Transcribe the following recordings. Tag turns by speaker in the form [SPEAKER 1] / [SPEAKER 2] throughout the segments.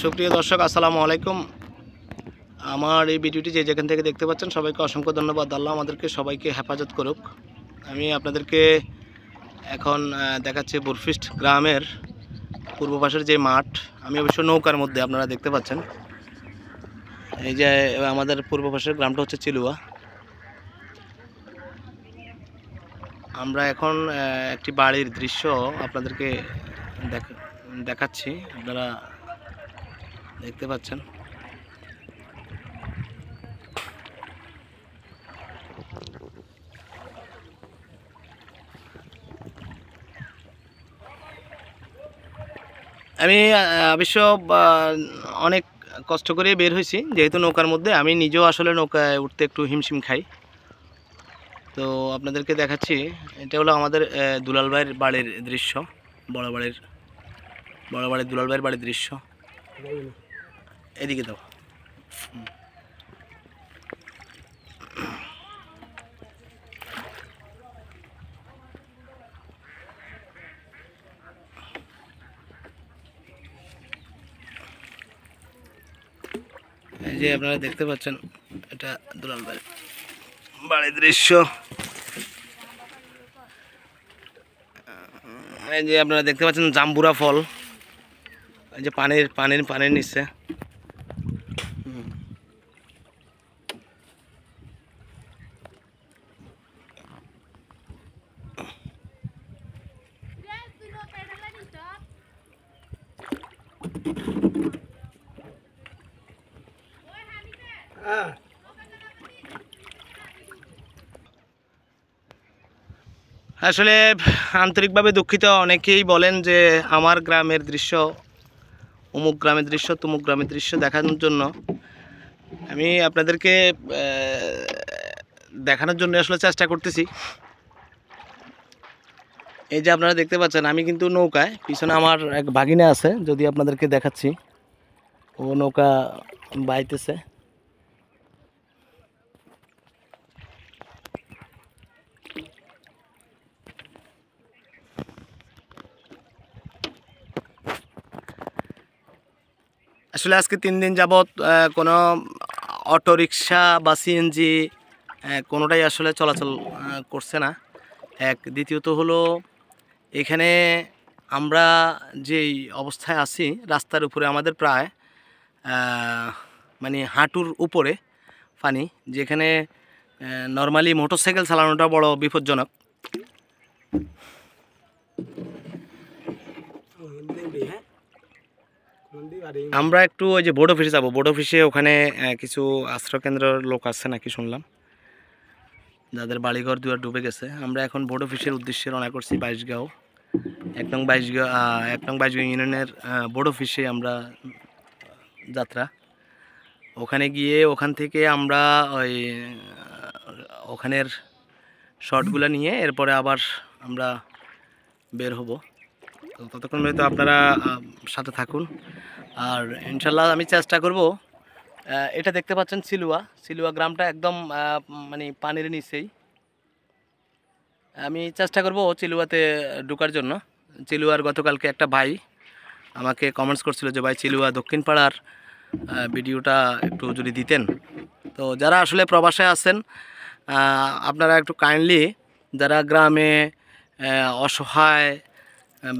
[SPEAKER 1] সুপ্রিয় দর্শক আসসালামু আলাইকুম। আমার এই ভিডিওটি যে যেখান থেকে দেখতে পাচ্ছেন সবাইকে অসংখ্য ধন্যবাদ। আল্লাহ আমাদেরকে সবাইকে হেফাজত করুক। আমি আপনাদেরকে এখন দেখাচ্ছি বুরফিস্ট গ্রামের পূর্ব পাশের যে মাঠ। আমি অবশ্য নৌকার মধ্যে, আপনারা দেখতে পাচ্ছেন। এই যে আমাদের পূর্ব পাশের গ্রামটা হচ্ছে চিলুয়া। আমরা এখন একটি বাড়ির দৃশ্য আপনাদেরকে দেখাচ্ছি, আপনারা দেখতে পাচ্ছেন। আমি অবশ্য অনেক কষ্ট করে বের হয়েছি, যেহেতু নৌকার মধ্যে। আমি নিজেও আসলে নৌকায় উঠতে একটু হিমশিম খাই। তো আপনাদেরকে দেখাচ্ছি, এটা হলো আমাদের দুলাল ভাইয়ের বাড়ির দৃশ্য। বড় বাড়ির দুলাল ভাইয়ের বাড়ির দৃশ্য। এদিকে দাও। এই যে আপনারা দেখতে পাচ্ছেন, এটা দুলাল ভাইয়ের বাড়ির দৃশ্য। এই যে আপনারা দেখতে পাচ্ছেন জাম্বুরা ফল, এই যে পানির নিচে। আসলে আন্তরিকভাবে দুঃখিত। অনেকেই বলেন যে আমার গ্রামের দৃশ্য, অমুক গ্রামের দৃশ্য, তমুক গ্রামের দৃশ্য দেখানোর জন্য আমি আপনাদেরকে দেখানোর জন্য আসলে চেষ্টা করতেছি। এই যে আপনারা দেখতে পাচ্ছেন, আমি কিন্তু নৌকায়, পিছনে আমার এক ভাগিনা আছে, যদি আপনাদেরকে দেখাচ্ছি। ও নৌকা বাইতেছে। আসলে আজকে 3 দিন যাবৎ কোনো অটোরিকশা বা সিএনজি কোনোটাই আসলে চলাচল করছে না। এক, দ্বিতীয়ত হলো এখানে আমরা যেই অবস্থায় আছি, রাস্তার উপরে আমাদের প্রায় মানে হাঁটুর উপরে পানি, যেখানে নর্মালি মোটরসাইকেল চালানোটা বড় বিপজ্জনক। আমরা একটু ওই যে বোর্ড অফিসে যাবো। বোর্ড অফিসে ওখানে কিছু আশ্রয়কেন্দ্রের লোক আছে নাকি শুনলাম, যাদের বাড়িঘর দুয়ার ডুবে গেছে। আমরা এখন বোর্ড অফিসের উদ্দেশ্যে রওনা করছি। 22গাঁও 1 নং 22গাঁও ইউনিয়নের বোর্ড অফিসে আমরা যাত্রা। ওখানে গিয়ে ওখান থেকে আমরা ওখানের শর্টগুলো নিয়ে এরপরে আবার আমরা বের হব। তো ততক্ষণ পর্যন্ত আপনারা সাথে থাকুন। আর ইনশাল্লাহ আমি চেষ্টা করব। এটা দেখতে পাচ্ছেন চিলুয়া গ্রামটা একদম মানে পানির নিচেই। আমি চেষ্টা করব চিলুয়াতে ঢোকার জন্য। চিলুয়ার গতকালকে একটা ভাই আমাকে কমেন্টস করছিল যে ভাই চিলুয়া দক্ষিণ পাড়ার ভিডিওটা একটু যদি দিতেন। তো যারা আসলে প্রবাসে আছেন, আপনারা একটু কাইন্ডলি, যারা গ্রামে অসহায়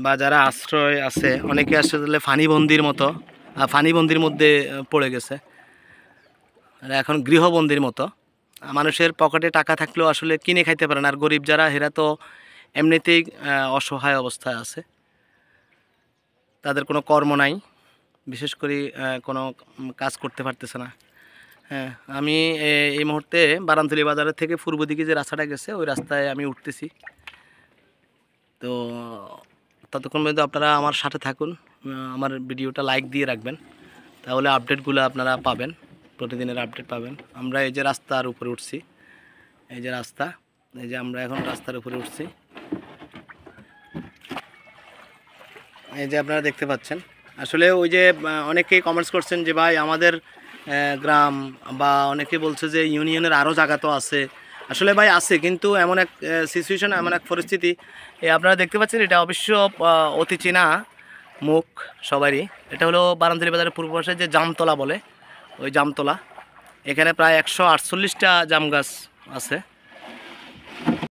[SPEAKER 1] বা যারা আশ্রয় আছে, অনেকে আসলে ফানিবন্দির মধ্যে পড়ে গেছে, এখন গৃহবন্দির মতো। মানুষের পকেটে টাকা থাকলেও আসলে কিনে খাইতে পারে না। আর গরিব যারা, এরা তো এমনিতেই অসহায় অবস্থায় আছে, তাদের কোনো কর্ম নাই, বিশেষ করে কোনো কাজ করতে পারতেছে না। হ্যাঁ, আমি এই মুহূর্তে বারান্তলি বাজারের থেকে পূর্ব দিকে যে রাস্তাটা গেছে, ওই রাস্তায় আমি উঠতেছি। তো ততক্ষণ পর্যন্ত আপনারা আমার সাথে থাকুন, আমার ভিডিওটা লাইক দিয়ে রাখবেন, তাহলে আপডেটগুলো আপনারা পাবেন, প্রতিদিনের আপডেট পাবেন। আমরা এই যে রাস্তার উপরে উঠছি, এই যে রাস্তা, এই যে আমরা এখন রাস্তার উপরে উঠছি। এই যে আপনারা দেখতে পাচ্ছেন। আসলে ওই যে অনেকেই কমেন্টস করছেন যে ভাই আমাদের গ্রাম, বা অনেকে বলছে যে ইউনিয়নের আরও জায়গা তো আছে। আসলে ভাই আছে, কিন্তু এমন এক সিচুয়েশন, এমন এক পরিস্থিতি। আপনারা দেখতে পাচ্ছেন, এটা অবশ্য অতি চেনা মুখ সবারই। এটা হলো বারান্দারি বাজারের পূর্ব পাশে যে জামতলা বলে, ওই জামতলা। এখানে প্রায় 148টা জাম গাছ আছে।